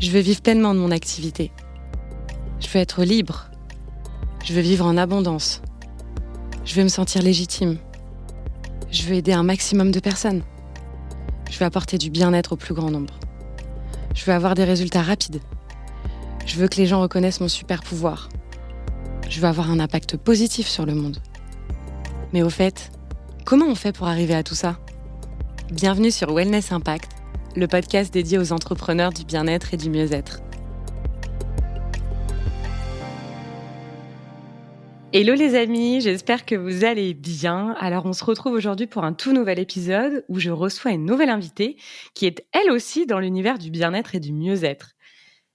Je veux vivre pleinement de mon activité. Je veux être libre. Je veux vivre en abondance. Je veux me sentir légitime. Je veux aider un maximum de personnes. Je veux apporter du bien-être au plus grand nombre. Je veux avoir des résultats rapides. Je veux que les gens reconnaissent mon super pouvoir. Je veux avoir un impact positif sur le monde. Mais au fait, comment on fait pour arriver à tout ça ? Bienvenue sur Wellness Impact, le podcast dédié aux entrepreneurs du bien-être et du mieux-être. Hello les amis, j'espère que vous allez bien. Alors on se retrouve aujourd'hui pour un tout nouvel épisode où je reçois une nouvelle invitée qui est elle aussi dans l'univers du bien-être et du mieux-être.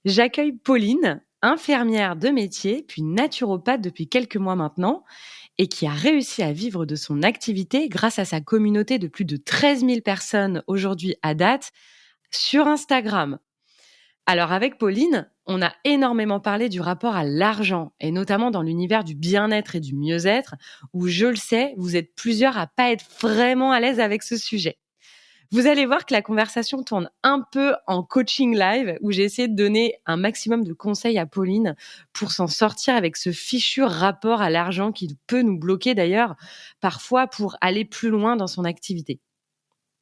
J'accueille Pauline, infirmière de métier, puis naturopathe depuis quelques mois maintenant, et qui a réussi à vivre de son activité grâce à sa communauté de plus de 13 000 personnes aujourd'hui à date sur Instagram. Alors avec Pauline, on a énormément parlé du rapport à l'argent, et notamment dans l'univers du bien-être et du mieux-être, où je le sais, vous êtes plusieurs à pas être vraiment à l'aise avec ce sujet. Vous allez voir que la conversation tourne un peu en coaching live, où j'ai essayé de donner un maximum de conseils à Pauline pour s'en sortir avec ce fichu rapport à l'argent qui peut nous bloquer d'ailleurs, parfois pour aller plus loin dans son activité.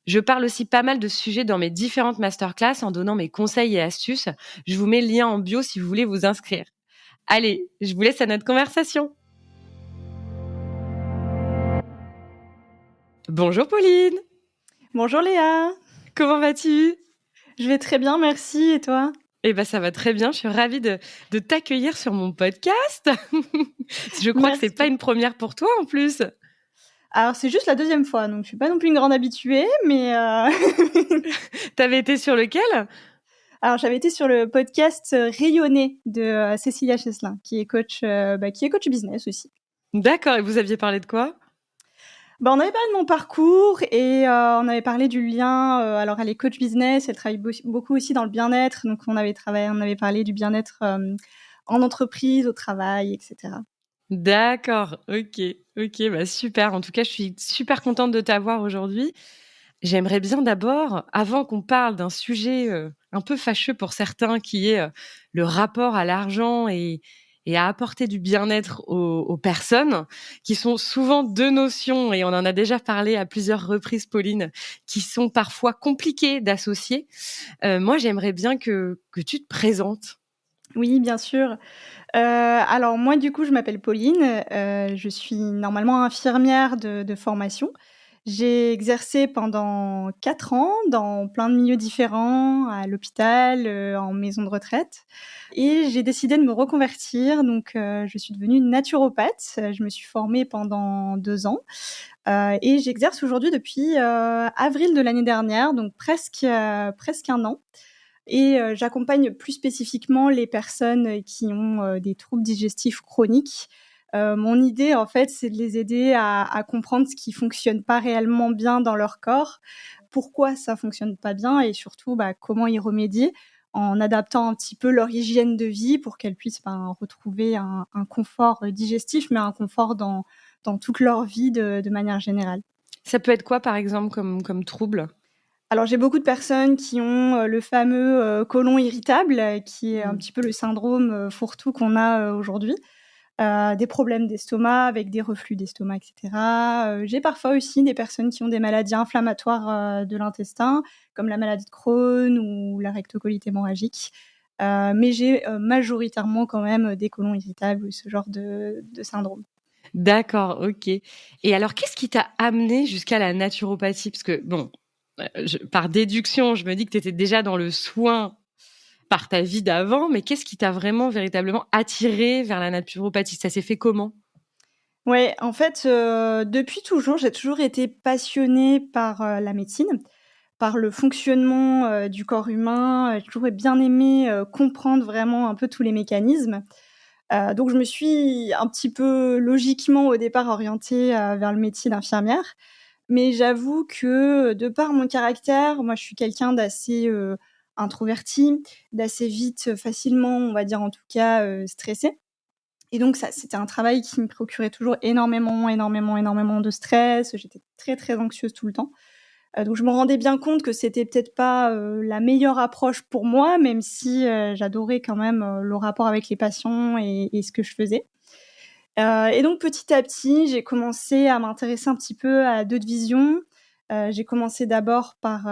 Je parle aussi pas mal de sujets dans mes différentes masterclass en donnant mes conseils et astuces. Je vous mets le lien en bio si vous voulez vous inscrire. Allez, je vous laisse à notre conversation. Bonjour Pauline. Bonjour Léa. Comment vas-tu ? Je vais très bien, merci. Et toi ? Eh ben ça va très bien. Je suis ravie de t'accueillir sur mon podcast. Je crois que c'est pas une première pour toi en plus. Alors c'est juste la deuxième fois, donc je suis pas non plus une grande habituée, mais. T'avais été sur lequel ? Alors j'avais été sur le podcast Rayonner de Cécilia Cheslin, qui est coach business aussi. D'accord. Et vous aviez parlé de quoi ? On avait parlé de mon parcours et on avait parlé du lien. Alors elle est coach business, elle travaille beaucoup aussi dans le bien-être, donc on avait parlé du bien-être en entreprise, au travail, etc. D'accord, ok, bah super. En tout cas, je suis super contente de t'avoir aujourd'hui. J'aimerais bien d'abord, avant qu'on parle d'un sujet un peu fâcheux pour certains, qui est le rapport à l'argent et à apporter du bien-être aux personnes, qui sont souvent deux notions, et on en a déjà parlé à plusieurs reprises, Pauline, qui sont parfois compliquées d'associer. Moi, j'aimerais bien que tu te présentes. Oui, bien sûr. Alors moi, du coup, je m'appelle Pauline. Je suis normalement infirmière de formation. J'ai exercé pendant 4 ans dans plein de milieux différents, à l'hôpital, en maison de retraite, et j'ai décidé de me reconvertir. Donc je suis devenue naturopathe. Je me suis formée pendant 2 ans, et j'exerce aujourd'hui depuis avril de l'année dernière, donc presque 1 an. Et j'accompagne plus spécifiquement les personnes qui ont des troubles digestifs chroniques. Mon idée, en fait, c'est de les aider à comprendre ce qui fonctionne pas réellement bien dans leur corps, pourquoi ça fonctionne pas bien et surtout, comment y remédier en adaptant un petit peu leur hygiène de vie pour qu'elles puissent, retrouver un confort digestif, mais un confort dans toute leur vie de manière générale. Ça peut être quoi, par exemple, comme trouble ? Alors j'ai beaucoup de personnes qui ont le fameux côlon irritable, qui est un petit peu le syndrome fourre-tout qu'on a aujourd'hui. Des problèmes d'estomac avec des reflux d'estomac, et cetera. J'ai parfois aussi des personnes qui ont des maladies inflammatoires de l'intestin, comme la maladie de Crohn ou la rectocolite hémorragique. Mais j'ai majoritairement quand même des côlons irritables ou ce genre de syndrome. D'accord, ok. Et alors, qu'est-ce qui t'a amené jusqu'à la naturopathie ? Parce que, bon, par déduction, je me dis que tu étais déjà dans le soin par ta vie d'avant, mais qu'est-ce qui t'a vraiment, véritablement attiré vers la naturopathie ? Ça s'est fait comment ? Ouais, en fait, depuis toujours, j'ai toujours été passionnée par la médecine, par le fonctionnement du corps humain. J'ai toujours bien aimé comprendre vraiment un peu tous les mécanismes. Donc je me suis un petit peu logiquement au départ orientée vers le métier d'infirmière. Mais j'avoue que de par mon caractère, moi je suis quelqu'un d'assez introverti, d'assez vite, facilement, on va dire en tout cas, stressé. Et donc ça, c'était un travail qui me procurait toujours énormément de stress. J'étais très, très anxieuse tout le temps. Donc je me rendais bien compte que c'était peut-être pas, la meilleure approche pour moi, même si, j'adorais quand même, le rapport avec les patients et ce que je faisais. Et donc petit à petit, j'ai commencé à m'intéresser un petit peu à d'autres visions. J'ai commencé d'abord par,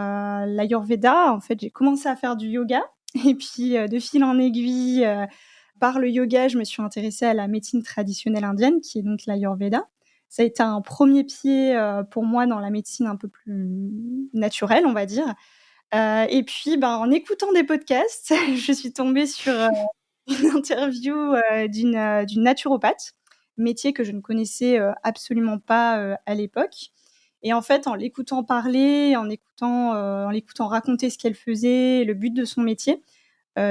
l'Ayurveda. En fait, j'ai commencé à faire du yoga et puis, de fil en aiguille, par le yoga, je me suis intéressée à la médecine traditionnelle indienne, qui est donc l'Ayurveda. Ça a été un premier pied, pour moi dans la médecine un peu plus naturelle, on va dire. Et puis, ben, en écoutant des podcasts, je suis tombée sur, une interview, d'une naturopathe, métier que je ne connaissais, absolument pas, à l'époque. Et en fait, en l'écoutant parler, en l'écoutant raconter ce qu'elle faisait, le but de son métier,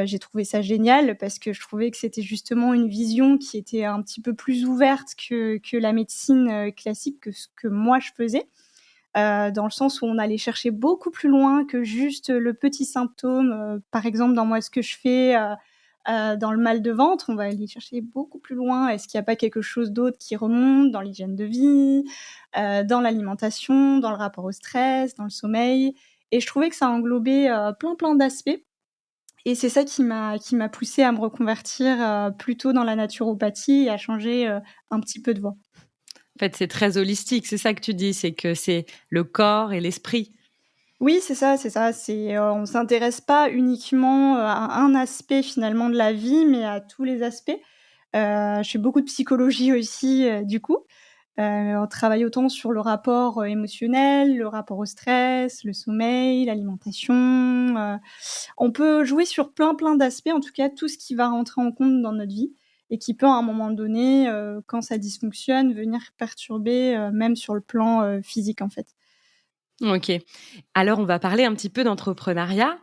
j'ai trouvé ça génial parce que je trouvais que c'était justement une vision qui était un petit peu plus ouverte que la médecine, classique, que ce que moi je faisais. Dans le sens où on allait chercher beaucoup plus loin que juste le petit symptôme. Par exemple, dans moi, ce que je fais, dans le mal de ventre, on va aller chercher beaucoup plus loin. Est-ce qu'il y a pas quelque chose d'autre qui remonte dans l'hygiène de vie, dans l'alimentation, dans le rapport au stress, dans le sommeil? Et je trouvais que ça englobait, plein d'aspects et c'est ça qui m'a poussée à me reconvertir, plutôt dans la naturopathie et à changer, un petit peu de voie. En fait, c'est très holistique, c'est ça que tu dis, c'est que c'est le corps et l'esprit. Oui, c'est ça, c'est ça. On s'intéresse pas uniquement, à un aspect finalement de la vie, mais à tous les aspects. Je fais beaucoup de psychologie aussi, du coup. On travaille autant sur le rapport, émotionnel, le rapport au stress, le sommeil, l'alimentation. On peut jouer sur plein d'aspects, en tout cas tout ce qui va rentrer en compte dans notre vie et qui peut à un moment donné, quand ça dysfonctionne, venir perturber, même sur le plan, physique en fait. OK. Alors, on va parler un petit peu d'entrepreneuriat.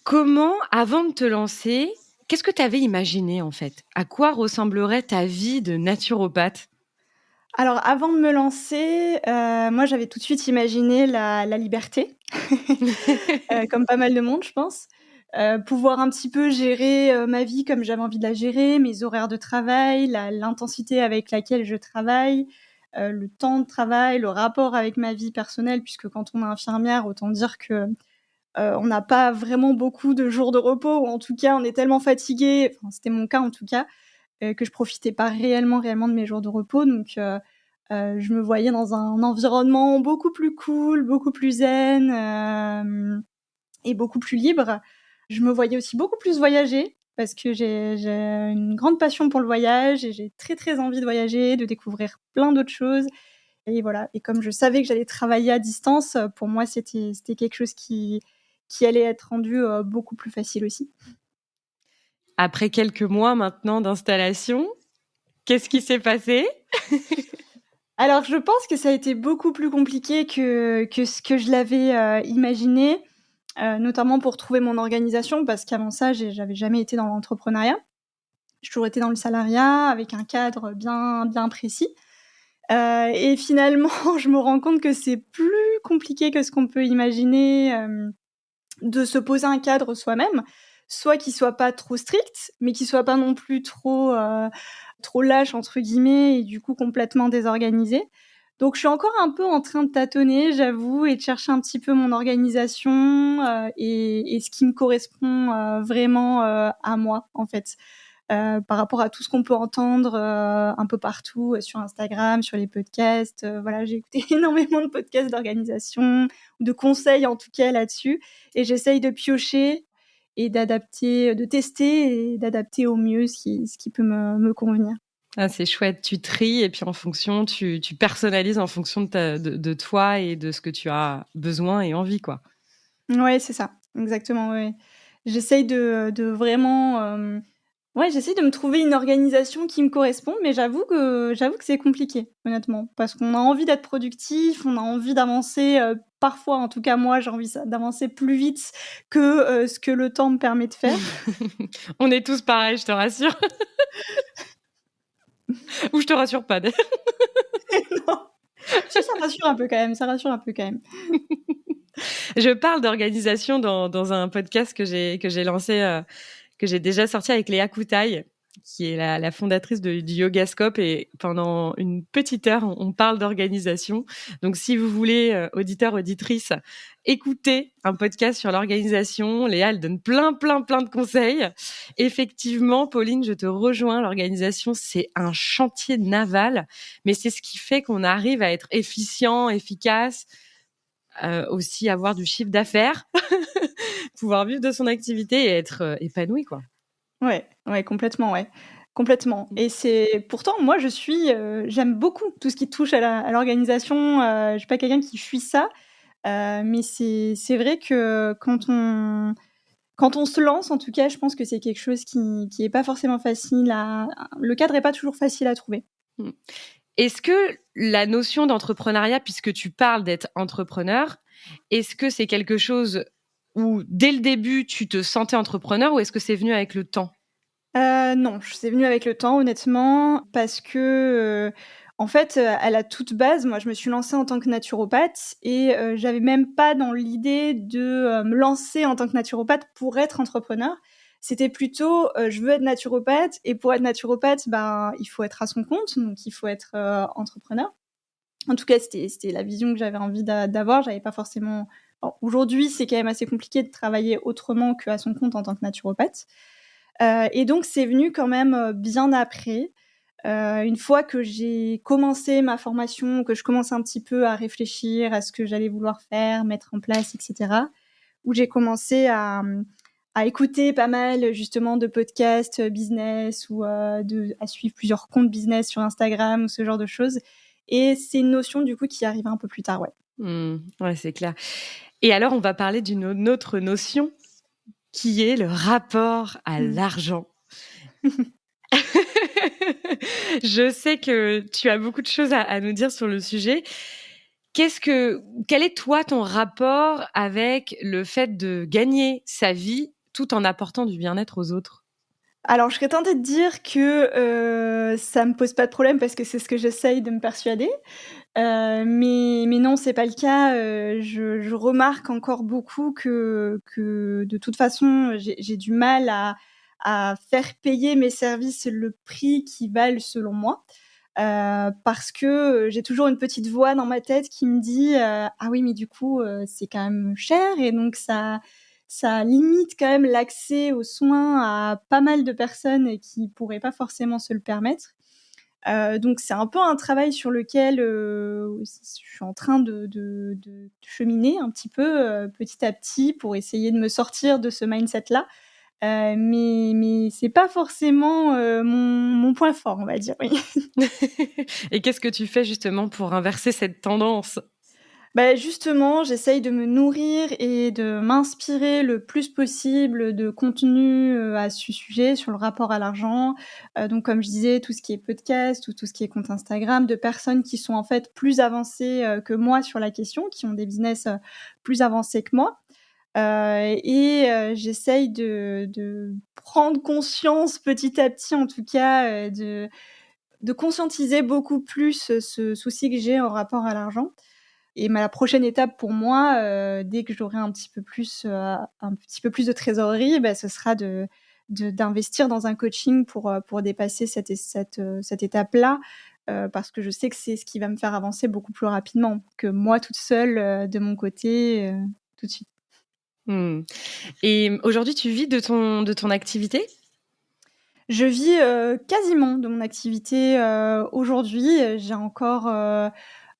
Comment, avant de te lancer, qu'est-ce que tu avais imaginé, en fait? À quoi ressemblerait ta vie de naturopathe? Alors avant de me lancer, moi j'avais tout de suite imaginé la liberté, comme pas mal de monde je pense. Pouvoir un petit peu gérer, ma vie comme j'avais envie de la gérer, mes horaires de travail, l'intensité avec laquelle je travaille, le temps de travail, le rapport avec ma vie personnelle puisque quand on est infirmière, autant dire que, on n'a pas vraiment beaucoup de jours de repos ou en tout cas on est tellement fatigué, enfin c'était mon cas en tout cas, que je profitais pas réellement de mes jours de repos donc je me voyais dans un environnement beaucoup plus cool, beaucoup plus zen, et beaucoup plus libre. Je me voyais aussi beaucoup plus voyager parce que j'ai une grande passion pour le voyage et j'ai très envie de voyager, de découvrir plein d'autres choses et voilà et comme je savais que j'allais travailler à distance, pour moi c'était quelque chose qui allait être rendu, beaucoup plus facile aussi. Après quelques mois maintenant d'installation, qu'est-ce qui s'est passé? Alors je pense que ça a été beaucoup plus compliqué que ce que je l'avais, imaginé, notamment pour trouver mon organisation parce qu'avant ça j'avais jamais été dans l'entrepreneuriat. J'ai toujours été dans le salariat avec un cadre bien précis, et finalement je me rends compte que c'est plus compliqué que ce qu'on peut imaginer, de se poser un cadre soi-même, soit qui soit pas trop strict, mais qui soit pas non plus trop «lâche» entre guillemets et du coup complètement désorganisé. Donc je suis encore un peu en train de tâtonner, j'avoue et de chercher un petit peu mon organisation, et ce qui me correspond, vraiment, à moi, en fait. Par rapport à tout ce qu'on peut entendre, un peu partout, sur Instagram, sur les podcasts, voilà, j'ai écouté énormément de podcasts d'organisation, de conseils en tout cas là-dessus et j'essaye de piocher et d'adapter, de tester et d'adapter au mieux ce qui peut me convenir. Ah, c'est chouette, tu tries et puis en fonction, tu personnalises en fonction de toi et de ce que tu as besoin et envie, quoi. Ouais, c'est ça, exactement, ouais. J'essaye de vraiment, ouais, j'essaie de me trouver une organisation qui me correspond, mais j'avoue que c'est compliqué, honnêtement. Parce qu'on a envie d'être productif, on a envie d'avancer, parfois, en tout cas moi, j'ai envie ça d'avancer plus vite que, ce que le temps me permet de faire. On est tous pareils, je te rassure. Ou je te rassure pas, d'ailleurs. Non. Si, ça rassure un peu quand même, ça rassure un peu quand même. Je parle d'organisation dans un podcast que j'ai lancé, que j'ai déjà sorti avec Léa Koutaï. qui est la fondatrice du Yogascope. Et pendant une petite heure, on parle d'organisation. Donc, si vous voulez, auditeurs, auditrices, écouter un podcast sur l'organisation, Léa, elle donne plein de conseils. Effectivement, Pauline, je te rejoins. L'organisation, c'est un chantier naval, mais c'est ce qui fait qu'on arrive à être efficient, efficace, aussi avoir du chiffre d'affaires, pouvoir vivre de son activité et être épanoui, quoi. Ouais, complètement, ouais. Complètement. Et c'est pourtant, moi, j'aime beaucoup tout ce qui touche à l'organisation. Je suis pas quelqu'un qui fuit ça, mais c'est vrai que quand on se lance, en tout cas, je pense que c'est quelque chose qui est pas forcément facile à le cadre est pas toujours facile à trouver. Mmh. Est-ce que la notion d'entrepreneuriat, puisque tu parles d'être entrepreneur, est-ce que c'est quelque chose où, dès le début, tu te sentais entrepreneur ou est-ce que c'est venu avec le temps? Non, c'est venu avec le temps honnêtement parce que, en fait, à la toute base, moi, je me suis lancée en tant que naturopathe et j'avais même pas dans l'idée de, me lancer en tant que naturopathe pour être entrepreneur. C'était plutôt, je veux être naturopathe et pour être naturopathe, ben, il faut être à son compte, donc il faut être, entrepreneur. En tout cas, c'était la vision que j'avais envie d'avoir. J'avais pas forcément aujourd'hui, c'est quand même assez compliqué de travailler autrement qu'à son compte en tant que naturopathe. Et donc c'est venu quand même, bien après, une fois que j'ai commencé ma formation, que je commençais un petit peu à réfléchir à ce que j'allais vouloir faire, mettre en place et cetera, où j'ai commencé à écouter pas mal justement de podcasts, business ou à suivre plusieurs comptes business sur Instagram ou ce genre de choses et c'est une notion du coup qui arrive un peu plus tard, ouais. Mmh, ouais, c'est clair. Et alors, on va parler d'une autre notion qui est le rapport à Mmh. l'argent. Je sais que tu as beaucoup de choses à nous dire sur le sujet. Quel est toi ton rapport avec le fait de gagner sa vie tout en apportant du bien-être aux autres? Alors, je serais tentée de dire que, ça me pose pas de problème parce que c'est ce que j'essaye de me persuader, mais non, c'est pas le cas, je remarque encore beaucoup que de toute façon, j'ai du mal à faire payer mes services le prix qu'ils valent selon moi, parce que, j'ai toujours une petite voix dans ma tête qui me dit: «Ah oui, mais du coup, c'est quand même cher et donc ça limite quand même l'accès aux soins à pas mal de personnes qui pourraient pas forcément se le permettre». Donc c'est un peu un travail sur lequel, je suis en train de cheminer un petit peu, petit à petit pour essayer de me sortir de ce mindset-là. Mais c'est pas forcément, mon point fort, on va dire, oui. Et qu'est-ce que tu fais justement pour inverser cette tendance? Bah, justement, j'essaye de me nourrir et de m'inspirer le plus possible de contenu, à ce sujet, sur le rapport à l'argent. Donc comme je disais, tout ce qui est podcast ou tout ce qui est compte Instagram, de personnes qui sont en fait plus avancées, que moi sur la question, qui ont des business, plus avancés que moi. J'essaye de prendre conscience petit à petit en tout cas, de conscientiser beaucoup plus, ce souci que j'ai en rapport à l'argent. Et la prochaine étape pour moi, dès que j'aurai un petit peu plus de trésorerie, bah, ce sera d'investir dans un coaching pour dépasser cette étape-là, parce que je sais que c'est ce qui va me faire avancer beaucoup plus rapidement que moi toute seule, de mon côté, tout de suite. Mmh. Et aujourd'hui, tu vis de ton activité? Je vis, quasiment de mon activité, aujourd'hui, j'ai encore,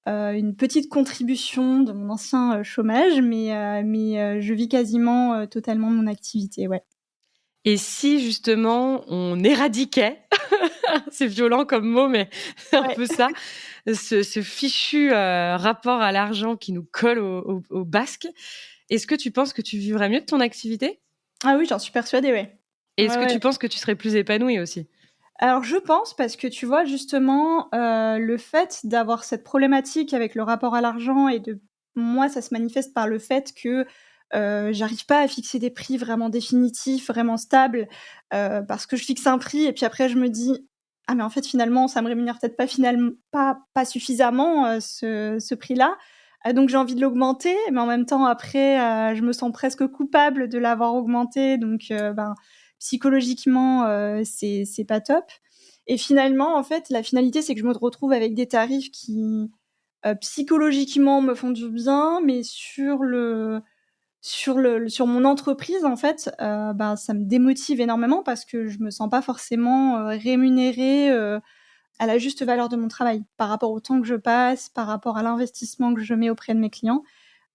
une petite contribution de mon ancien, chômage, mais je vis quasiment, totalement de mon activité, ouais. Et si justement on éradiquait, c'est violent comme mot, mais c'est un Ouais. peu ça, ce fichu, rapport à l'argent qui nous colle au basque, est-ce que tu penses que tu vivrais mieux de ton activité? Ah oui, j'en suis persuadée, ouais. Et est-ce Ouais, que tu ouais. penses que tu serais plus épanouie aussi? Alors je pense parce que tu vois justement, le fait d'avoir cette problématique avec le rapport à l'argent et de moi ça se manifeste par le fait que, j'arrive pas à fixer des prix vraiment définitifs, vraiment stables, parce que je fixe un prix et puis après je me dis: «Ah mais en fait finalement ça me rémunère peut-être pas suffisamment, ce prix-là». Donc j'ai envie de l'augmenter, mais en même temps après, je me sens presque coupable de l'avoir augmenté donc ben psychologiquement, c'est pas top. Et finalement, en fait, la finalité, c'est que je me retrouve avec des tarifs qui, psychologiquement me font du bien, mais sur mon entreprise, en fait, ça me démotive énormément parce que je me sens pas forcément, rémunérée, à la juste valeur de mon travail, par rapport au temps que je passe, par rapport à l'investissement que je mets auprès de mes clients.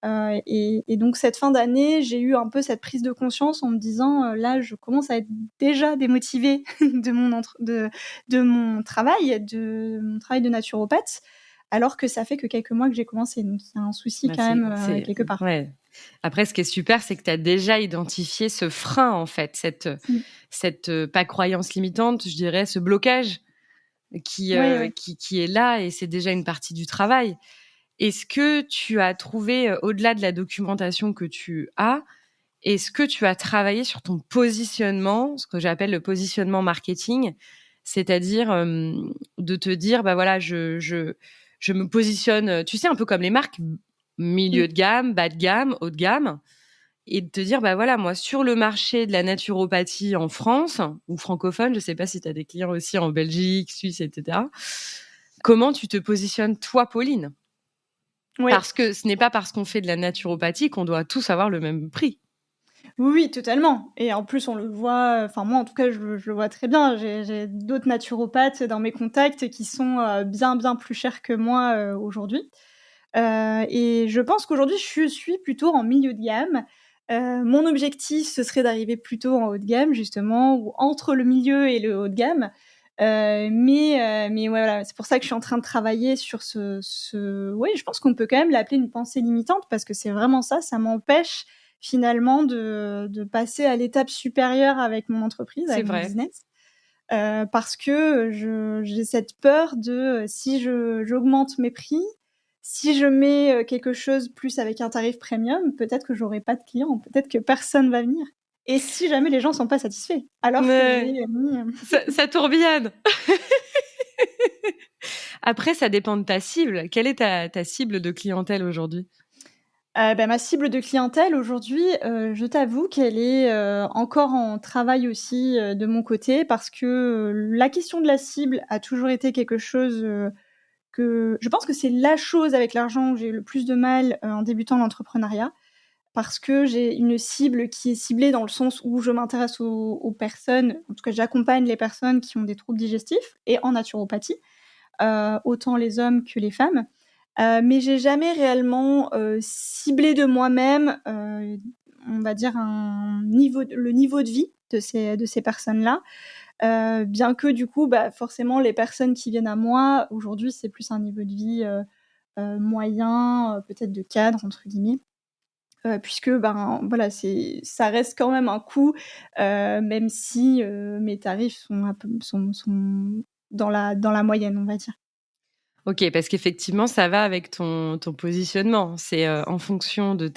Et donc cette fin d'année, j'ai eu un peu cette prise de conscience en me disant, là, je commence à être déjà démotivée de mon travail de naturopathe, alors que ça fait que quelques mois que j'ai commencé. Donc il y a un souci Bah, quand même, quelque part. ouais. Après, ce qui est super, c'est que tu as déjà identifié ce frein, en fait, Mmh. pas croyance limitante, je dirais, ce blocage Ouais, ouais. qui est là, et c'est déjà une partie du travail. Est-ce que tu as trouvé, au-delà de la documentation que tu as, est-ce que tu as travaillé sur ton positionnement, ce que j'appelle le positionnement marketing? C'est-à-dire, de te dire: «Bah, voilà, je me positionne», tu sais, un peu comme les marques, Mmh. milieu de gamme, bas de gamme, haut de gamme, et de te dire: «Bah, voilà, moi, sur le marché de la naturopathie en France ou francophone», je sais pas si tu as des clients aussi en Belgique, Suisse, et cetera. Comment tu te positionnes, toi, Pauline? Ouais. Parce que ce n'est pas parce qu'on fait de la naturopathie qu'on doit tous avoir le même prix. Oui, oui, totalement. Et en plus, on le voit, enfin moi, en tout cas, je le vois très bien. J'ai d'autres naturopathes dans mes contacts qui sont, bien, bien plus chers que moi, aujourd'hui. Et je pense qu'aujourd'hui, je suis plutôt en milieu de gamme. Mon objectif, ce serait d'arriver plutôt en haut de gamme justement, ou entre le milieu et le haut de gamme. Mais ouais, voilà, c'est pour ça que je suis en train de travailler sur oui, je pense qu'on peut quand même l'appeler une pensée limitante parce que c'est vraiment ça, ça m'empêche finalement de passer à l'étape supérieure avec mon entreprise, C'est avec mon vrai. business. Parce que j'ai cette peur de, si j'augmente mes prix, si je mets, quelque chose plus avec un tarif premium, peut-être que j'aurai pas de clients, peut-être que personne va venir. Et si jamais les gens sont pas satisfaits? Alors que Ouais, j'ai mis, ça tourbillonne. Après, ça dépend de ta cible. Quelle est ta cible de clientèle aujourd'hui? Ma cible de clientèle aujourd'hui, je t'avoue qu'elle est, encore en travail aussi, de mon côté parce que, la question de la cible a toujours été quelque chose, que je pense que c'est la chose avec l'argent où j'ai eu le plus de mal, en débutant l'entrepreneuriat. Parce que j'ai une cible qui est ciblée dans le sens où je m'intéresse aux personnes, en tout cas j'accompagne les personnes qui ont des troubles digestifs et en naturopathie, autant les hommes que les femmes. Mais j'ai jamais réellement, ciblé de moi-même, on va dire le niveau de vie de ces personnes-là. Bien que du coup, forcément les personnes qui viennent à moi aujourd'hui, c'est plus un niveau de vie, moyen, peut-être «de cadre» entre guillemets. Puisque, voilà, ça reste quand même un coût, même si, mes tarifs sont un peu sont dans la moyenne, on va dire. OK, parce qu'effectivement, ça va avec ton positionnement. C'est, en fonction de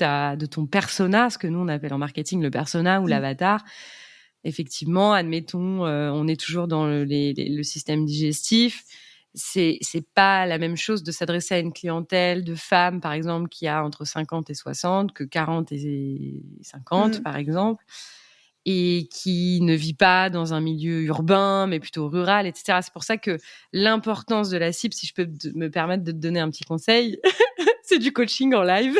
ton persona, ce que nous on appelle en marketing le persona ou Mmh. l'avatar. Effectivement, admettons, on est toujours dans le système digestif. C'est pas la même chose de s'adresser à une clientèle de femmes, par exemple, qui a entre 50 et 60 que 40 et 50, Mmh. par exemple, et qui ne vit pas dans un milieu urbain, mais plutôt rural, et cetera. C'est pour ça que l'importance de la cible, si je peux me permettre de te donner un petit conseil, c'est du coaching en live.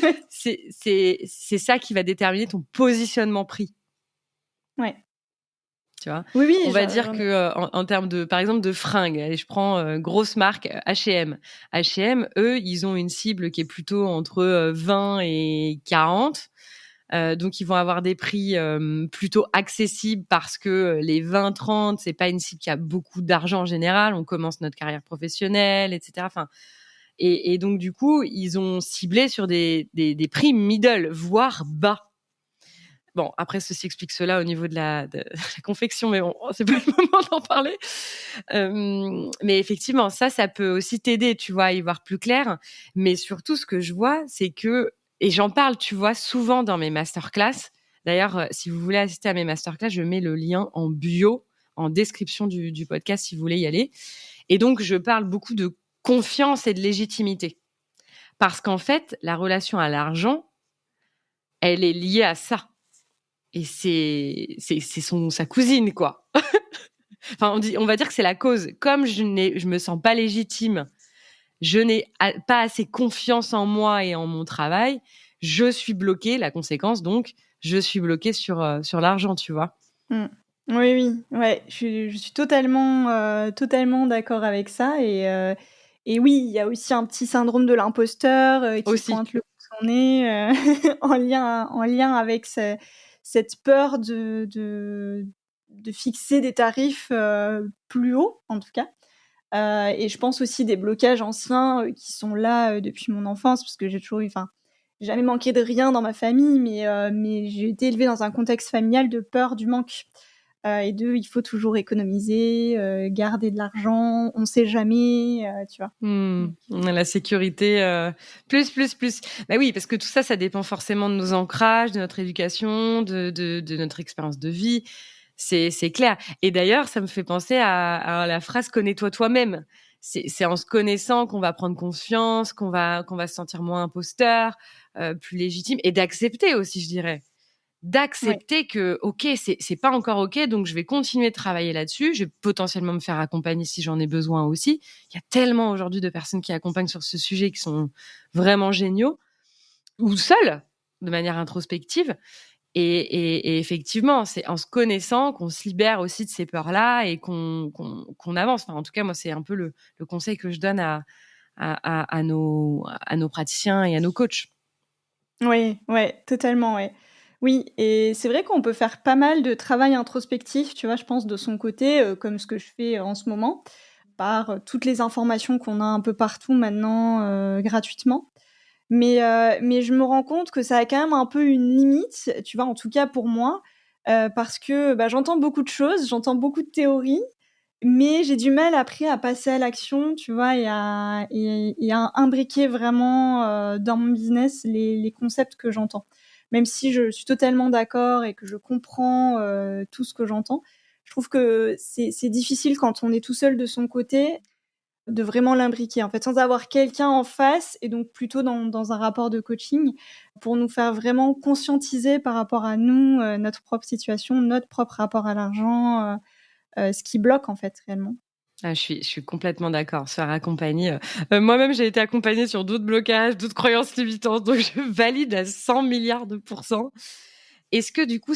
Ouais. C'est ça qui va déterminer ton positionnement prix. Ouais. Tu vois? Oui, On oui, va dire j'en que, ai en termes de, par exemple, de fringues, allez, je prends, grosse marque, H&M. H&M, eux, ils ont une cible qui est plutôt entre, 20 et 40. Donc ils vont avoir des prix, plutôt accessibles parce que, les 20-30, c'est pas une cible qui a beaucoup d'argent en général. On commence notre carrière professionnelle, et cetera. Enfin, et donc du coup, ils ont ciblé sur des prix middle, voire bas. Bon, après, ceci explique cela au niveau de la confection, mais bon, c'est pas le moment d'en parler. Mais effectivement, ça peut aussi t'aider, tu vois, à y voir plus clair. Mais surtout, ce que je vois, c'est que, et j'en parle, tu vois, souvent dans mes masterclass. D'ailleurs, si vous voulez assister à mes masterclass, je mets le lien en bio, en description du podcast, si vous voulez y aller. Et donc, je parle beaucoup de confiance et de légitimité. Parce qu'en fait, la relation à l'argent, elle est liée à ça. et c'est sa cousine, quoi. Enfin, on va dire que c'est la cause. Comme je me sens pas légitime, je n'ai pas assez confiance en moi et en mon travail, je suis bloquée. La conséquence, donc, je suis bloquée sur l'argent, tu vois. Mmh. Oui, oui, ouais, je suis totalement, totalement d'accord avec ça et oui, il y a aussi un petit syndrome de l'imposteur, qui Aussi. pointe le bout de son nez, en lien avec cette peur de fixer des tarifs, plus hauts, en tout cas. Et je pense aussi des blocages anciens, qui sont là, depuis mon enfance parce que j'ai toujours eu enfin, j'ai jamais manqué de rien dans ma famille, mais j'ai été élevée dans un contexte familial de peur du manque, et il faut toujours économiser, garder de l'argent, on sait jamais, tu vois? Mmh. Donc La sécurité, plus. Bah oui, parce que tout ça, ça dépend forcément de nos ancrages, de notre éducation, de notre expérience de vie. C'est clair. Et d'ailleurs, ça me fait penser à la phrase «Connais-toi toi-même». C'est en se connaissant qu'on va prendre confiance, qu'on va se sentir moins imposteur, plus légitime et d'accepter aussi, je dirais. ouais. D'accepter que, OK, c'est pas encore OK, donc je vais continuer de travailler là-dessus. Je vais potentiellement me faire accompagner si j'en ai besoin aussi. Il y a tellement aujourd'hui de personnes qui accompagnent sur ce sujet qui sont vraiment géniaux ou seuls, de manière introspective et effectivement, c'est en se connaissant qu'on se libère aussi de ces peurs-là et qu'on avance. Enfin, en tout cas, moi, c'est un peu le conseil que je donne à nos praticiens et à nos coachs. Oui, ouais, totalement, ouais. Oui et c'est vrai qu'on peut faire pas mal de travail introspectif, tu vois? Je pense de son côté, comme ce que je fais en ce moment, par, toutes les informations qu'on a un peu partout maintenant, gratuitement. Mais je me rends compte que ça a quand même un peu une limite, tu vois? En tout cas pour moi, parce que, bah, j'entends beaucoup de choses, j'entends beaucoup de théories, mais j'ai du mal après à passer à l'action, tu vois? Et à imbriquer vraiment, dans mon business les concepts que j'entends. Même si je suis totalement d'accord et que je comprends, tout ce que j'entends, je trouve que c'est difficile quand on est tout seul de son côté de vraiment l'imbriquer, en fait, sans avoir quelqu'un en face et donc plutôt dans un rapport de coaching pour nous faire vraiment conscientiser par rapport à nous, notre propre situation, notre propre rapport à l'argent, ce qui bloque, en fait, réellement. Ah, je suis complètement d'accord. Se faire accompagner, moi-même, j'ai été accompagnée sur d'autres blocages, d'autres croyances limitantes, donc je valide à 100 milliards de pourcents. Est-ce que du coup,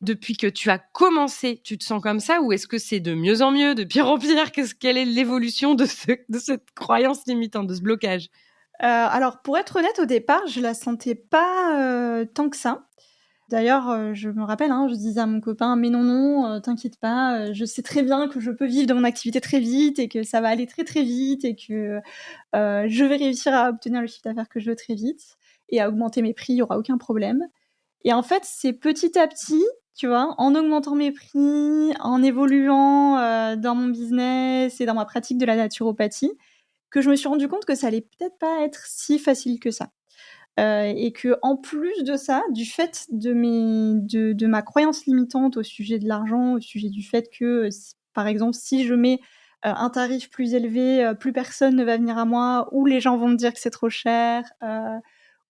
depuis que tu as commencé, tu te sens comme ça ou est-ce que c'est de mieux en mieux, de pire en pire? Quelle est l'évolution de cette croyance limitante, de ce blocage? Alors pour être honnête, au départ, je la sentais pas, tant que ça. D'ailleurs, je me rappelle, hein, je disais à mon copain: «Mais non, non, t'inquiète pas, je sais très bien que je peux vivre de mon activité très vite et que ça va aller très, très vite et que, je vais réussir à obtenir le chiffre d'affaires que je veux très vite et à augmenter mes prix, il y aura aucun problème». Et en fait, c'est petit à petit, tu vois, en augmentant mes prix, en évoluant, dans mon business et dans ma pratique de la naturopathie, que je me suis rendu compte que ça allait peut-être pas être si facile que ça. Et qu'en plus de ça, du fait de ma croyance limitante au sujet de l'argent, au sujet du fait que, par exemple, si je mets, un tarif plus élevé, plus personne ne va venir à moi ou les gens vont me dire que c'est trop cher,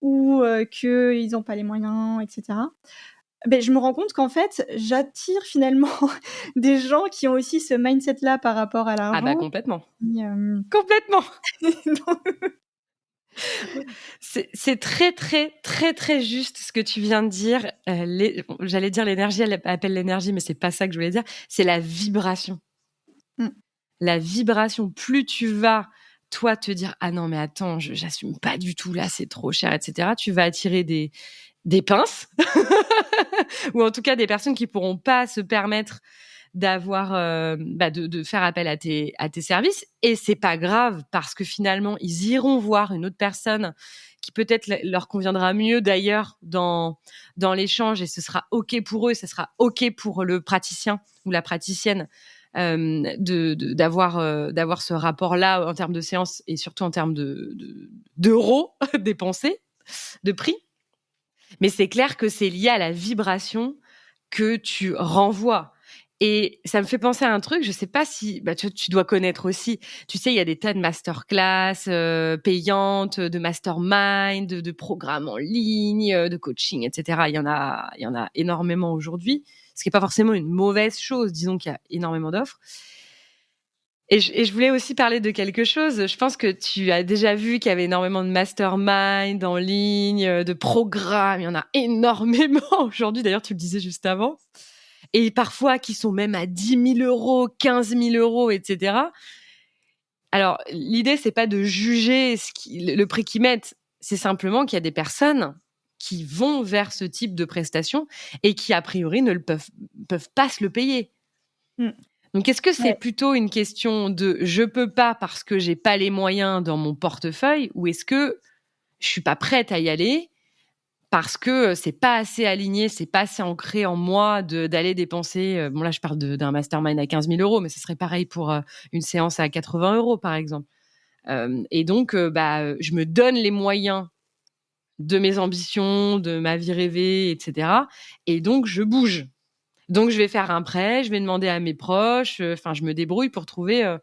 ou, qu'ils n'ont pas les moyens et cetera. Beh, je me rends compte qu'en fait, j'attire finalement des gens qui ont aussi ce mindset-là par rapport à Ah bah l'argent complètement, qui, complètement! donc C'est très, très, très, très juste ce que tu viens de dire. J'allais dire l'énergie, elle appelle l'énergie, mais c'est pas ça que je voulais dire. C'est la vibration. mmh, La vibration, plus tu vas, toi, te dire: «Ah non, mais attends, j'assume pas du tout, là, c'est trop cher» et cetera. Tu vas attirer des pinces ou en tout cas des personnes qui pourront pas se permettre d'avoir, de faire appel à tes services et c'est pas grave parce que finalement, ils iront voir une autre personne qui peut-être leur conviendra mieux d'ailleurs dans l'échange et ce sera OK pour eux, ce sera OK pour le praticien ou la praticienne, d'avoir ce rapport-là en termes de séance et surtout en termes d'euros dépensés, de prix. Mais c'est clair que c'est lié à la vibration que tu renvoies Et ça me fait penser à un truc, je sais pas si tu dois connaître aussi. Tu sais, il y a des tas de masterclass payantes, de mastermind, de programmes en ligne, de coaching, etc. Il y en a énormément aujourd'hui, ce qui est pas forcément une mauvaise chose. Disons qu'il y a énormément d'offres. Et je voulais aussi parler de quelque chose. Je pense que tu as déjà vu qu'il y avait énormément de mastermind en ligne, de programmes. Il y en a énormément aujourd'hui. D'ailleurs, tu le disais juste avant. Et parfois qui sont même à 10 000 euros, 15 000 euros, etc. Alors, l'idée, c'est pas de juger le prix qu'ils mettent. C'est simplement qu'il y a des personnes qui vont vers ce type de prestations et qui, a priori, ne peuvent pas se le payer. Mmh. Donc, est-ce que c'est Ouais. plutôt une question de je peux pas parce que j'ai pas les moyens dans mon portefeuille, ou est-ce que je suis pas prête à y aller parce que c'est pas assez aligné, c'est pas assez ancré en moi d'aller dépenser. Bon, là, je parle d'un mastermind à 15 000 euros, mais ce serait pareil pour une séance à 80 euros, par exemple. Et donc, je me donne les moyens de mes ambitions, de ma vie rêvée, etc. Et donc, je bouge. Donc, je vais faire un prêt, je vais demander à mes proches. Enfin, je me débrouille pour trouver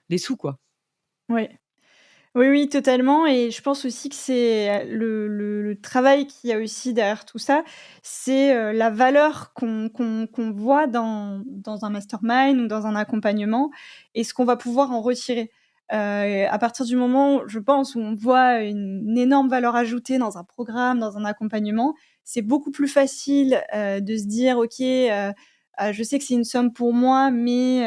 des sous, quoi. Ouais. Oui, oui, totalement et je pense aussi que c'est le travail qu'il y a aussi derrière tout ça, c'est, la valeur qu'on voit dans un mastermind ou dans un accompagnement et ce qu'on va pouvoir en retirer. À partir du moment, je pense, où on voit une énorme valeur ajoutée dans un programme, dans un accompagnement, c'est beaucoup plus facile, de se dire: «OK, je sais que c'est une somme pour moi, mais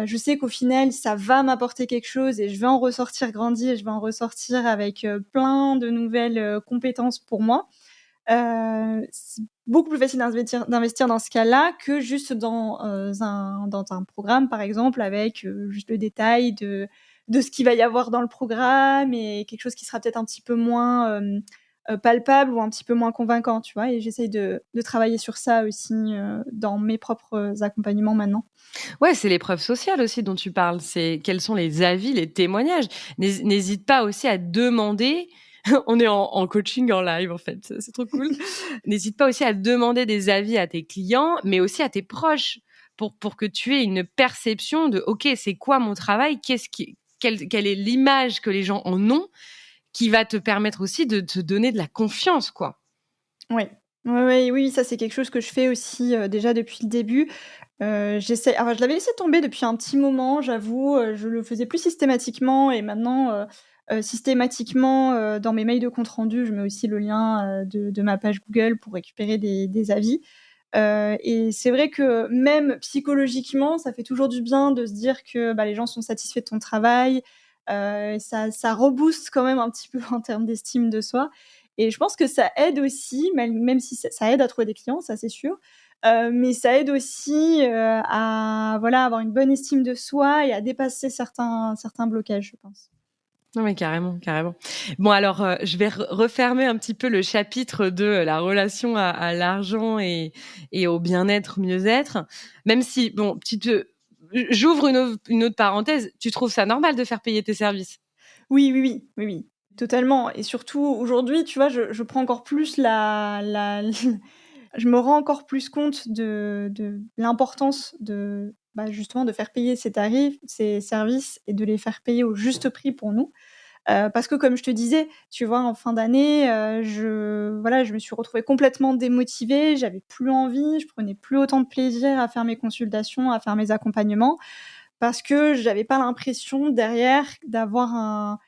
je sais qu'au final, ça va m'apporter quelque chose et je vais en ressortir grandi et je vais en ressortir avec, plein de nouvelles, compétences pour moi. C'est beaucoup plus facile d'investir dans ce cas-là que juste dans un programme, par exemple, avec, juste le détail de ce qu'il va y avoir dans le programme et quelque chose qui sera peut-être un petit peu moins, palpable ou un petit peu moins convaincant, tu vois? Et j'essaye de travailler sur ça aussi, dans mes propres accompagnements maintenant. Ouais, c'est l'épreuve sociale aussi dont tu parles. C'est quels sont les avis, les témoignages. N'hésite pas aussi à demander. On est en coaching en live, en fait. C'est trop cool. N'hésite pas aussi à demander des avis à tes clients, mais aussi à tes proches, pour que tu aies une perception de, OK, c'est quoi mon travail? Quelle est l'image que les gens en ont, qui va te permettre aussi de te donner de la confiance, quoi. Ouais. Ouais, ouais, oui, ça c'est quelque chose que je fais aussi, déjà depuis le début. J'essaie alors je l'avais laissé tomber depuis un petit moment, j'avoue, je le faisais plus systématiquement et maintenant, systématiquement, dans mes mails de compte rendu, je mets aussi le lien, de ma page Google pour récupérer des avis. Et c'est vrai que même psychologiquement, ça fait toujours du bien de se dire que, bah, les gens sont satisfaits de ton travail. Ça rebooste quand même un petit peu en termes d'estime de soi et je pense que ça aide aussi, même si ça aide à trouver des clients, ça c'est sûr. Mais ça aide aussi, à voilà, avoir une bonne estime de soi et à dépasser certains blocages, je pense. Non, mais carrément, carrément. Bon, alors, je vais refermer un petit peu le chapitre de la relation à l'argent et au bien-être, mieux-être. Même si, bon, j'ouvre une autre parenthèse. Tu trouves ça normal de faire payer tes services? Oui, oui, oui, oui, oui, totalement et surtout aujourd'hui, tu vois, je prends encore plus la je me rends encore plus compte de l'importance de, bah, justement de faire payer ces tarifs, ces services et de les faire payer au juste prix pour nous. Parce que comme je te disais, tu vois, en fin d'année, je me suis retrouvée complètement démotivée, j'avais plus envie, je prenais plus autant de plaisir à faire mes consultations, à faire mes accompagnements parce que j'avais pas l'impression derrière d'avoir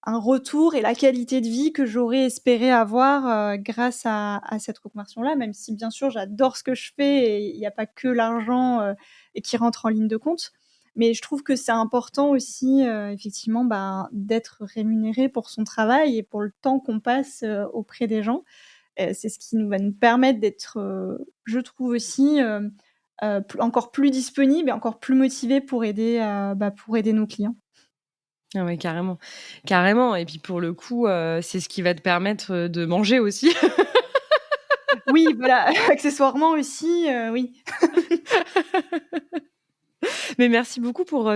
un retour et la qualité de vie que j'aurais espéré avoir, grâce à cette reconversion-là, même si bien sûr j'adore ce que je fais et il y a pas que l'argent, et qui rentre en ligne de compte. Mais je trouve que c'est important aussi, effectivement, ben, d'être rémunéré pour son travail et pour le temps qu'on passe, auprès des gens. C'est ce qui va nous permettre d'être, je trouve aussi, encore plus disponible et encore plus motivé pour aider nos clients. Ah ouais, carrément, carrément. Et puis pour le coup, c'est ce qui va te permettre, de manger aussi. Oui, voilà, accessoirement aussi, oui. Mais merci beaucoup pour,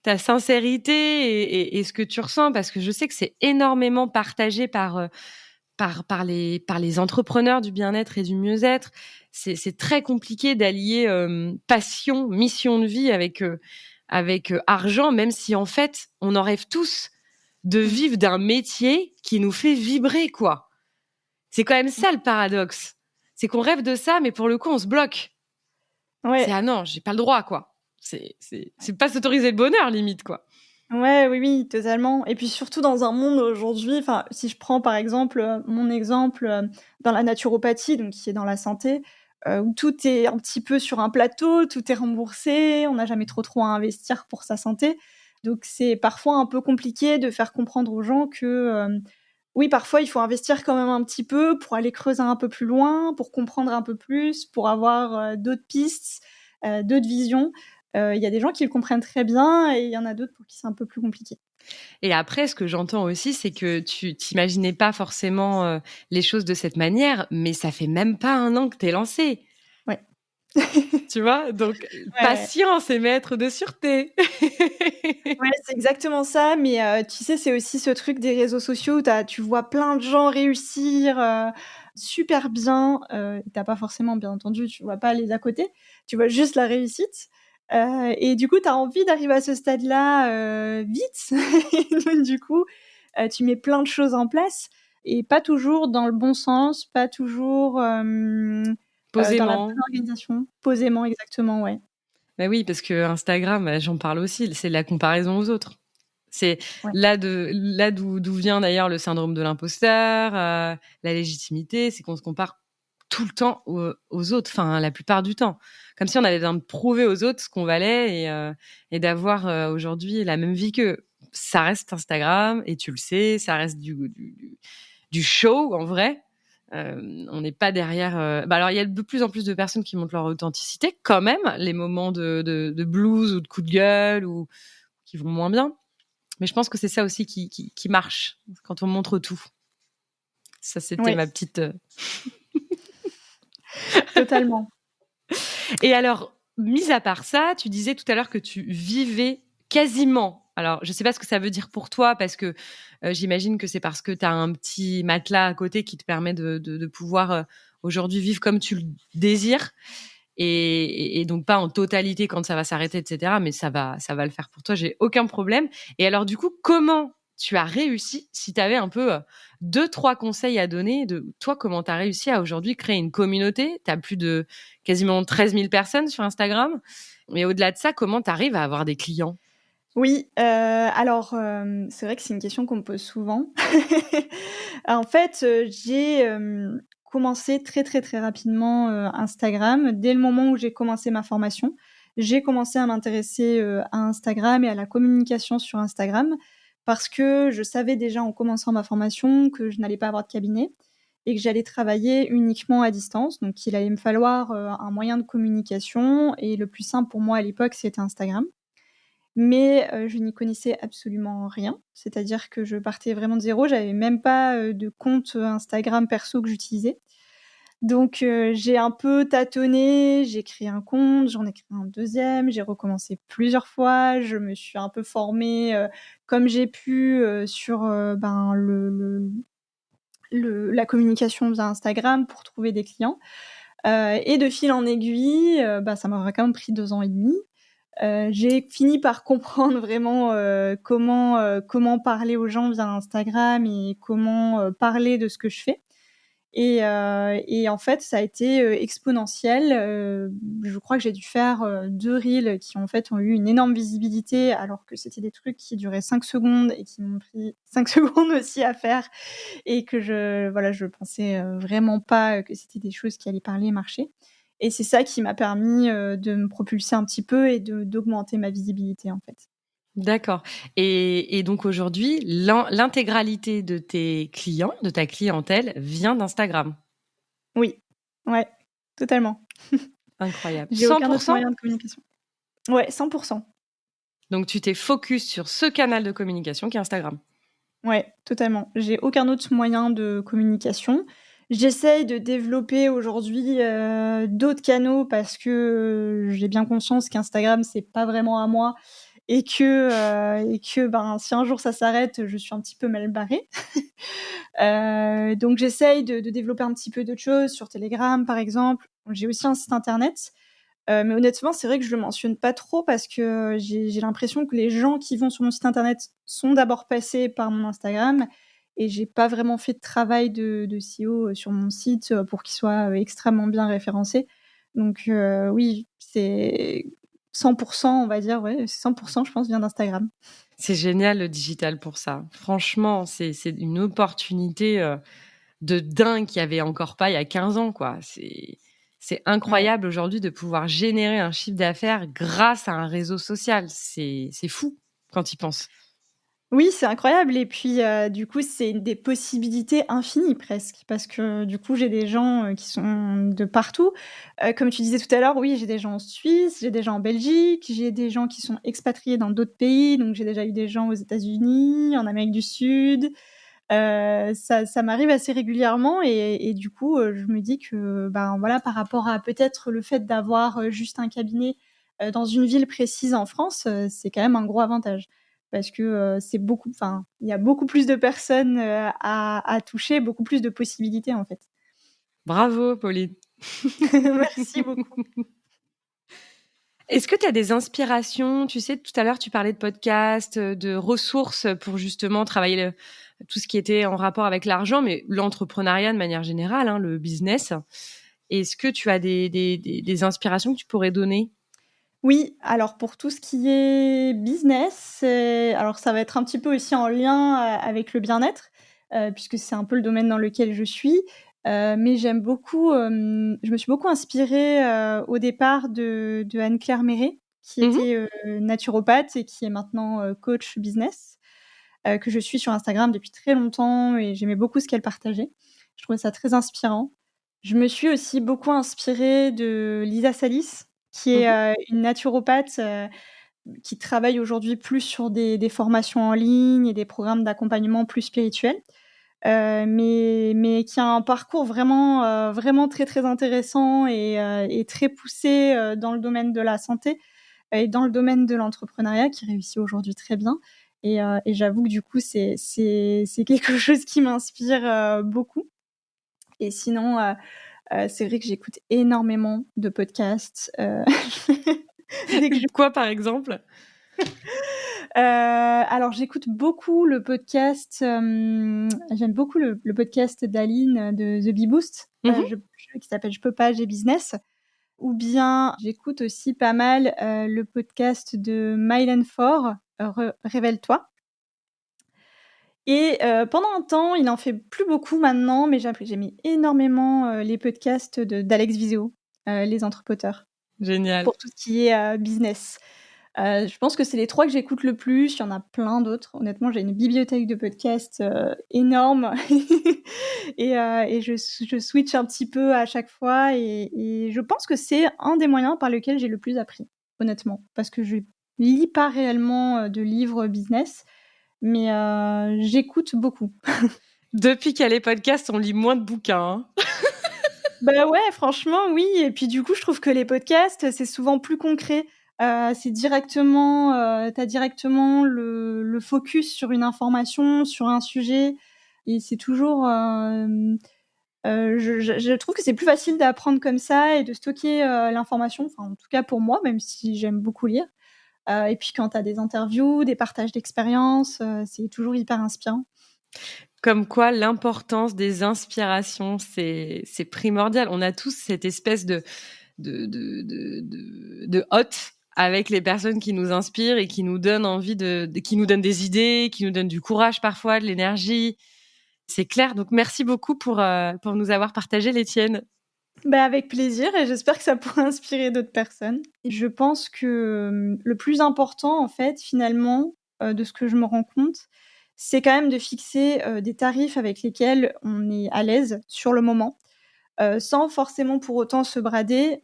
ta sincérité et ce que tu ressens, parce que je sais que c'est énormément partagé par les entrepreneurs du bien-être et du mieux-être. C'est très compliqué d'allier passion, mission de vie avec argent, même si en fait, on en rêve tous de vivre d'un métier qui nous fait vibrer, quoi. C'est quand même ça le paradoxe. C'est qu'on rêve de ça, mais pour le coup, on se bloque. C'est Ouais. ah non, j'ai pas le droit, quoi. C'est pas s'autoriser le bonheur, limite, quoi. Ouais, oui, oui, totalement et puis surtout dans un monde aujourd'hui, enfin, si je prends par exemple, mon exemple, dans la naturopathie, donc qui est dans la santé, où tout est un petit peu sur un plateau, tout est remboursé, on n'a jamais trop à investir pour sa santé. Donc c'est parfois un peu compliqué de faire comprendre aux gens que, oui, parfois il faut investir quand même un petit peu pour aller creuser un peu plus loin, pour comprendre un peu plus, pour avoir, d'autres pistes, d'autres visions. Il y a des gens qui le comprennent très bien et il y en a d'autres pour qui c'est un peu plus compliqué. Et après, ce que j'entends aussi, c'est que tu t'imaginais pas forcément les choses de cette manière, mais ça fait même pas 1 an que t'es lancée. Ouais. Tu vois? Donc, Ouais, ouais. patience et maître de sûreté. Ouais, c'est exactement ça, mais tu sais, c'est aussi ce truc des réseaux sociaux où tu vois plein de gens réussir, super bien, tu pas forcément, bien entendu, tu vois pas les à côté, tu vois juste la réussite, et du coup, tu as envie d'arriver à ce stade-là, vite. Donc du coup, tu mets plein de choses en place et pas toujours dans le bon sens, pas toujours, dans la bonne Posément. organisation. Posément, exactement, ouais. Bah oui, parce que Instagram, j'en parle aussi, c'est la comparaison aux autres. C'est Ouais. là d'où vient d'ailleurs le syndrome de l'imposteur, la légitimité, c'est qu'on se compare tout le temps aux autres, enfin la plupart du temps. Comme si on avait besoin de prouver aux autres ce qu'on valait et d'avoir aujourd'hui la même vie qu'eux. Ça reste Instagram et tu le sais, ça reste du show en vrai. On n'est pas derrière. Alors il y a de plus en plus de personnes qui montrent leur authenticité, quand même, les moments de blues ou de coup de gueule ou qui vont moins bien. Mais je pense que c'est ça aussi qui marche quand on montre tout. Ça, c'était Ouais, ma petite. totalement. Et alors, mis à part ça, tu disais tout à l'heure que tu vivais quasiment. Alors, je sais pas ce que ça veut dire pour toi, parce que j'imagine que c'est parce que tu as un petit matelas à côté qui te permet de pouvoir aujourd'hui vivre comme tu le désires. Et donc pas en totalité quand ça va s'arrêter, etc. Mais ça va le faire pour toi, j'ai aucun problème. Et alors du coup, comment tu as réussi, si tu avais un peu 2-3 conseils à donner de toi, comment tu as réussi à aujourd'hui créer une communauté? Tu as plus de quasiment 13 000 personnes sur Instagram. Mais au-delà de ça, comment tu arrives à avoir des clients? Oui, alors, c'est vrai que c'est une question qu'on me pose souvent. En fait, j'ai, commencé très rapidement, Instagram. Dès le moment où j'ai commencé ma formation, j'ai commencé à m'intéresser, à Instagram et à la communication sur Instagram parce que je savais déjà en commençant ma formation que je n'allais pas avoir de cabinet et que j'allais travailler uniquement à distance. Donc il allait me falloir, un moyen de communication et le plus simple pour moi à l'époque, c'était Instagram. Mais je n'y connaissais absolument rien. C'est-à-dire que je partais vraiment de zéro. J'avais même pas, de compte, Instagram perso que j'utilisais. Donc j'ai un peu tâtonné, j'ai créé un compte, j'en ai créé un deuxième, j'ai recommencé plusieurs fois. Je me suis un peu formée, comme j'ai pu, sur, ben, la communication via Instagram pour trouver des clients. Et de fil en aiguille, bah, ça m'aura quand même pris 2 ans et demi. J'ai fini par comprendre vraiment, comment parler aux gens via Instagram et comment, parler de ce que je fais et en fait, ça a été, exponentiel. Je crois que j'ai dû faire, 2 reels qui, en fait, ont eu une énorme visibilité alors que c'était des trucs qui duraient 5 secondes et qui m'ont pris 5 secondes aussi à faire et que je pensais, vraiment pas, que c'était des choses qui allaient parler et marcher et c'est ça qui m'a permis, de me propulser un petit peu et d'augmenter ma visibilité, en fait. D'accord. Et donc aujourd'hui, l'intégralité de tes clients, de ta clientèle, vient d'Instagram. Oui, ouais, totalement. Incroyable. J'ai aucun autre 100%. moyen de communication. Ouais, 100. Donc tu t'es focus sur ce canal de communication qui est Instagram. Ouais, totalement. J'ai aucun autre moyen de communication. J'essaye de développer aujourd'hui, d'autres canaux parce que, j'ai bien conscience qu'Instagram, c'est pas vraiment à moi et que si un jour ça s'arrête, je suis un petit peu mal barrée. Donc j'essaye de développer un petit peu d'autres choses sur Telegram, par exemple. J'ai aussi un site internet, mais honnêtement, c'est vrai que je le mentionne pas trop parce que j'ai l'impression que les gens qui vont sur mon site internet sont d'abord passés par mon Instagram et j'ai pas vraiment fait de travail de SEO sur mon site, pour qu'il soit, extrêmement bien référencé. Donc oui, c'est 100 on va dire, ouais, 100 je pense vient d'Instagram. C'est génial le digital pour ça. Franchement, c'est une opportunité, de dingue qu'il y avait encore pas il y a 15 ans, quoi. C'est Ouais. incroyable aujourd'hui de pouvoir générer un chiffre d'affaires grâce à un réseau social. C'est fou quand tu y penses. Oui, c'est incroyable et puis, du coup, c'est des possibilités infinies presque parce que, du coup, j'ai des gens, qui sont de partout. Comme tu disais tout à l'heure, oui, j'ai des gens en Suisse, j'ai des gens en Belgique, j'ai des gens qui sont expatriés dans d'autres pays, donc j'ai déjà eu des gens aux États-Unis, en Amérique du Sud. Ça m'arrive assez régulièrement et du coup, je me dis que, ben, voilà, par rapport à peut-être le fait d'avoir, juste un cabinet, dans une ville précise en France, c'est quand même un gros avantage. Parce que, c'est beaucoup enfin, il y a beaucoup plus de personnes, à toucher, beaucoup plus de possibilités, en fait. Bravo, Pauline. Merci beaucoup. Est-ce que tu as des inspirations? Tu sais, tout à l'heure, tu parlais de podcasts, de ressources pour justement travailler tout ce qui était en rapport avec l'argent, mais l'entrepreneuriat de manière générale, hein, le business. Est-ce que tu as des inspirations que tu pourrais donner? Oui, alors pour tout ce qui est business, alors ça va être un petit peu aussi en lien, avec le bien-être, puisque c'est un peu le domaine dans lequel je suis. Mais j'aime beaucoup, je me suis beaucoup inspirée, au départ de Anne-Claire Méret, qui Mmh. était, naturopathe et qui est maintenant, coach business, que je suis sur Instagram depuis très longtemps et j'aimais beaucoup ce qu'elle partageait. Je trouvais ça très inspirant. Je me suis aussi beaucoup inspirée de Lisa Salis, qui est, Mmh. une naturopathe, qui travaille aujourd'hui plus sur des formations en ligne et des programmes d'accompagnement plus spirituels, mais qui a un parcours vraiment, vraiment très, très intéressant et très poussé, dans le domaine de la santé et dans le domaine de l'entrepreneuriat, qui réussit aujourd'hui très bien et j'avoue que du coup, c'est quelque chose qui m'inspire, beaucoup et sinon, c'est vrai que j'écoute énormément de podcasts, dès que je Quoi, par exemple? alors j'écoute beaucoup le podcast, j'aime beaucoup le podcast d'Aline, de The Bee Boost, Mmh. qui s'appelle Je peux pas, j'ai business. Ou bien j'écoute aussi pas mal, le podcast de Mylène Faure, Révèle-toi et pendant un temps, il en fait plus beaucoup maintenant, mais j'aimais énormément, les podcasts d'Alex Viseo, Les Entrepoteurs, Génial. pour tout ce qui est, business. Je pense que c'est les 3 que j'écoute le plus, il y en a plein d'autres. Honnêtement, j'ai une bibliothèque de podcasts, énorme et je switch un petit peu à chaque fois et je pense que c'est un des moyens par lequel j'ai le plus appris, honnêtement. Parce que je lis pas réellement, de livres business, mais j'écoute beaucoup. Depuis qu'il y a les podcasts, on lit moins de bouquins, hein. Bah, ouais, franchement, oui et puis, du coup, je trouve que les podcasts, c'est souvent plus concret. C'est directement, tu as directement le focus sur une information, sur un sujet et c'est toujours, je trouve que c'est plus facile d'apprendre comme ça et de stocker, l'information, enfin, en tout cas pour moi, même si j'aime beaucoup lire. Et puis quand tu as des interviews, des partages d'expériences, c'est toujours hyper inspirant. Comme quoi, l'importance des inspirations, c'est primordial. On a tous cette espèce de hotte avec les personnes qui nous inspirent et qui nous donnent envie qui nous donnent des idées, qui nous donnent du courage parfois, de l'énergie. C'est clair. Donc, merci beaucoup pour nous avoir partagé les tiennes. Bah, avec plaisir et j'espère que ça pourra inspirer d'autres personnes. Et je pense que, le plus important, en fait, finalement, de ce que je me rends compte, c'est quand même de fixer, des tarifs avec lesquels on est à l'aise sur le moment, sans forcément pour autant se brader.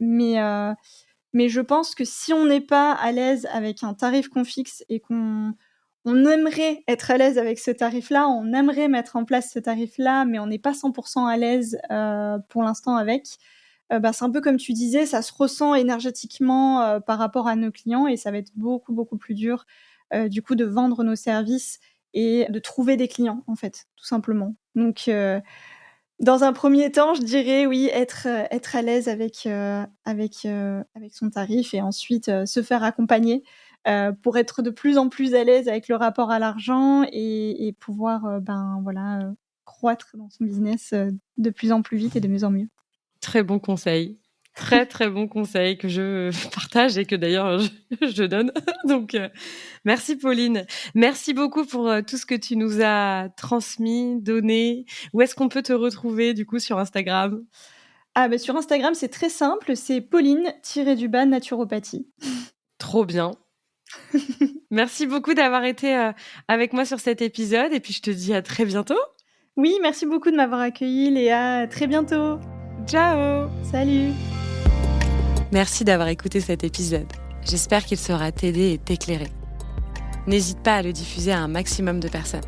Mais je pense que si on n'est pas à l'aise avec un tarif qu'on fixe et qu'on aimerait être à l'aise avec ce tarif-là, on aimerait mettre en place ce tarif-là, mais on n'est pas 100 à l'aise, pour l'instant avec, c'est un peu comme tu disais, ça se ressent énergétiquement, par rapport à nos clients et ça va être beaucoup, beaucoup plus dur, du coup de vendre nos services et de trouver des clients, en fait, tout simplement. Donc dans un premier temps, je dirais oui, être à l'aise avec son tarif et ensuite, se faire accompagner, pour être de plus en plus à l'aise avec le rapport à l'argent et pouvoir, voilà, croître dans son business, de plus en plus vite et de mieux en mieux. Très bon conseil. Très, très bon conseil que je partage et que d'ailleurs je donne. Donc, merci Pauline. Merci beaucoup pour tout ce que tu nous as transmis, donné. Où est-ce qu'on peut te retrouver du coup sur Instagram? Ah sur Instagram, c'est très simple, c'est Pauline-naturopathie. Trop bien. Merci beaucoup d'avoir été avec moi sur cet épisode et puis je te dis à très bientôt. Oui, merci beaucoup de m'avoir accueillie Léa, à très bientôt. Ciao! Salut! Merci d'avoir écouté cet épisode. J'espère qu'il saura t'aider et t'éclairer. N'hésite pas à le diffuser à un maximum de personnes.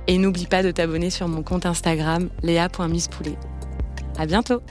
Et n'oublie pas de t'abonner sur mon compte Instagram léa.misspoulet. À bientôt!